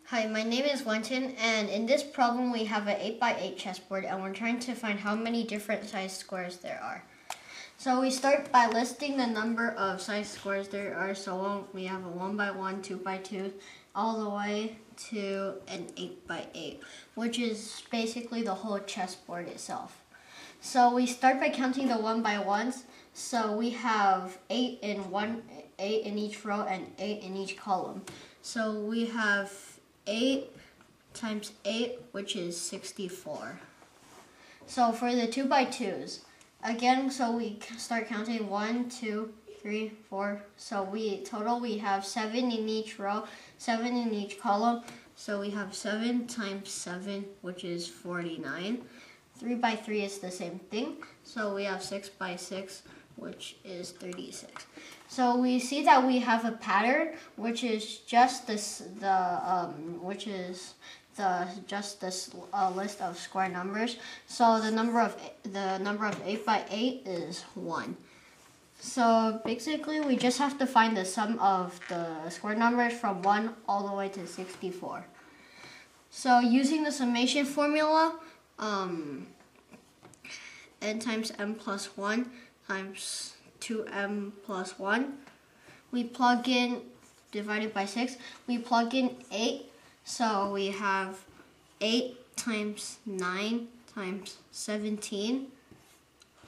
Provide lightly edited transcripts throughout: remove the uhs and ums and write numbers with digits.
Hi, my name is Wentinn, and in this problem we have an 8x8 chessboard, and we're trying to find how many different size squares there are. So we start by listing the number of size squares there are. So we have a 1x1, 2x2, all the way to an 8x8, which is basically the whole chessboard itself. So we start by counting the 1x1s. So we have 8 in each row and 8 in each column. So we have 8 times 8, which is 64. So for the 2x2s, again, so we start counting 1, 2, 3, 4. So we have 7 in each row, 7 in each column. So we have 7 times 7, which is 49. 3x3 is the same thing. So we have 6x6, which is 36. So we see that we have a pattern, which is just this list of square numbers. So the number of 8x8 is 1. So basically, we just have to find the sum of the square numbers from 1 all the way to 64. So using the summation formula, n times m plus 1 times 2m plus 1. We plug in, divided by 6, we plug in 8. So we have 8 times 9 times 17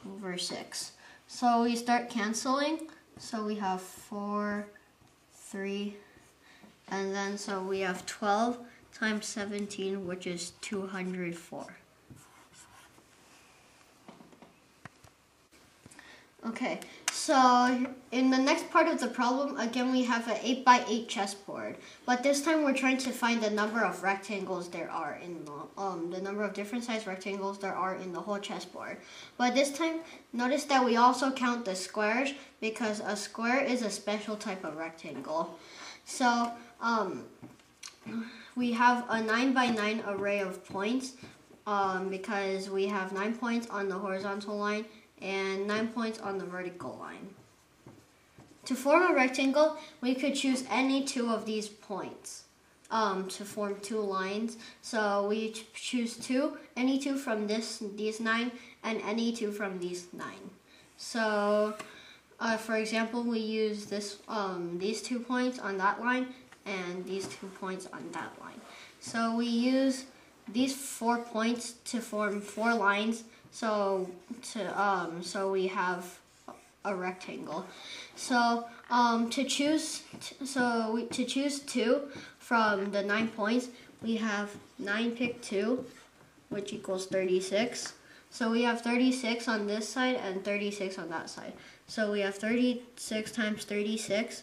over 6. So we start canceling. So we have 4, 3, and then so we have 12 times 17, which is 204. Okay, so in the next part of the problem, again we have an 8x8 chessboard, but this time we're trying to find the number of rectangles there are in the number of different size rectangles there are in the whole chessboard. But this time, notice that we also count the squares, because a square is a special type of rectangle. So we have a 9x9 array of points, because we have 9 points on the horizontal line and 9 points on the vertical line. To form a rectangle, we could choose any 2 of these points to form 2 lines. So we choose any 2 from these 9, and any 2 from these 9. So for example, we use these 2 points on that line and these 2 points on that line. So we use these 4 points to form 4 lines. So we have a rectangle. So to choose 2 from the 9 points, we have 9 pick 2, which equals 36. So we have 36 on this side and 36 on that side. So we have 36 times 36,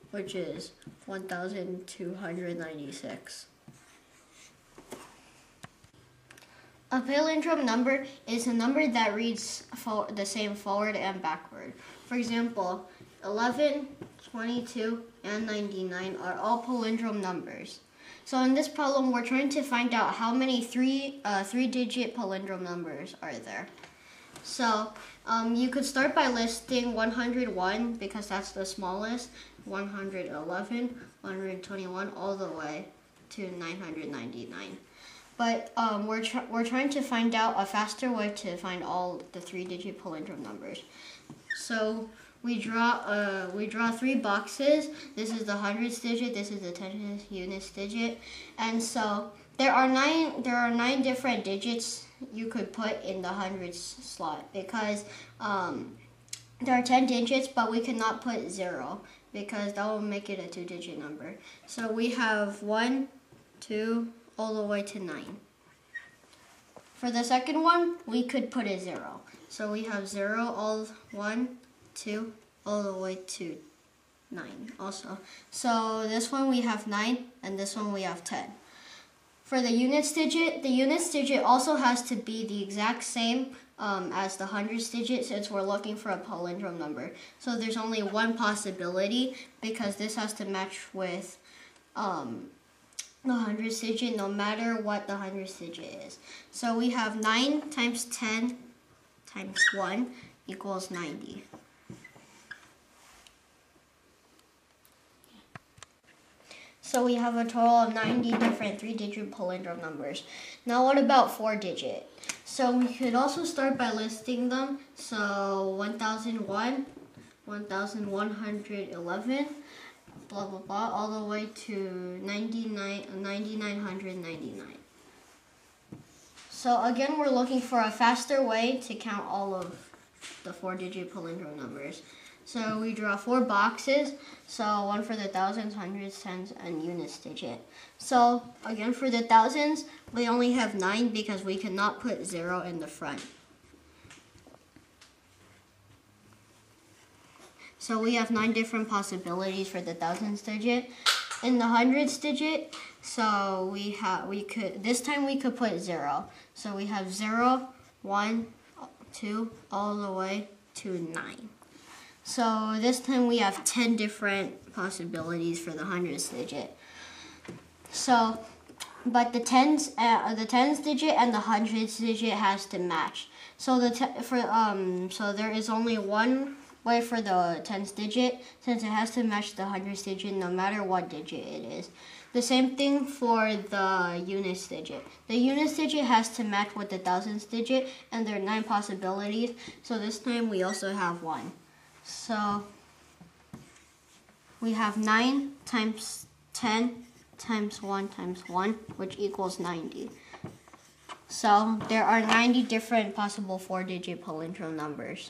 which is 1,296. A palindrome number is a number that reads the same forward and backward. For example, 11, 22, and 99 are all palindrome numbers. So in this problem, we're trying to find out how many three-digit palindrome numbers are there. So you could start by listing 101, because that's the smallest, 111, 121, all the way to 999. But we're trying to find out a faster way to find all the three-digit palindrome numbers. So we draw 3 boxes. This is the hundredths digit. This is the tenths units digit. And so there are 9 different digits you could put in the hundredths slot, because there are 10 digits, but we cannot put 0, because that will make it a 2-digit number. So we have 1, 2, all the way to 9. For the second one, we could put a 0. So we have 0, 1, 2, all the way to 9 also. So this one we have 9, and this one we have 10. For the units digit also has to be the exact same as the hundredths digit, since we're looking for a palindrome number. So there's only one possibility, because this has to match with the hundredths digit, no matter what the hundredths digit is. So we have 9 times 10 times 1 equals 90. So we have a total of 90 different 3-digit palindrome numbers. Now what about 4-digit? So we could also start by listing them. So 1001, 1111, blah blah blah, all the way to 9999. So again, we're looking for a faster way to count all of the 4-digit palindrome numbers. So we draw 4 boxes, so one for the thousands, hundreds, tens, and units digit. So again, for the thousands, we only have 9 because we cannot put 0 in the front. So we have 9 different possibilities for the thousands digit. In the hundreds digit, so this time we could put 0. So we have 0, 1, 2, all the way to 9. So this time we have 10 different possibilities for the hundreds digit. So, but the tens digit and the hundreds digit has to match. So so there is only one way for the tens digit, since it has to match the hundreds digit no matter what digit it is. The same thing for the units digit. The units digit has to match with the thousands digit, and there are 9 possibilities. So this time we also have 1. So we have 9 times 10 times 1 times 1, which equals 90. So there are 90 different possible 4-digit palindrome numbers.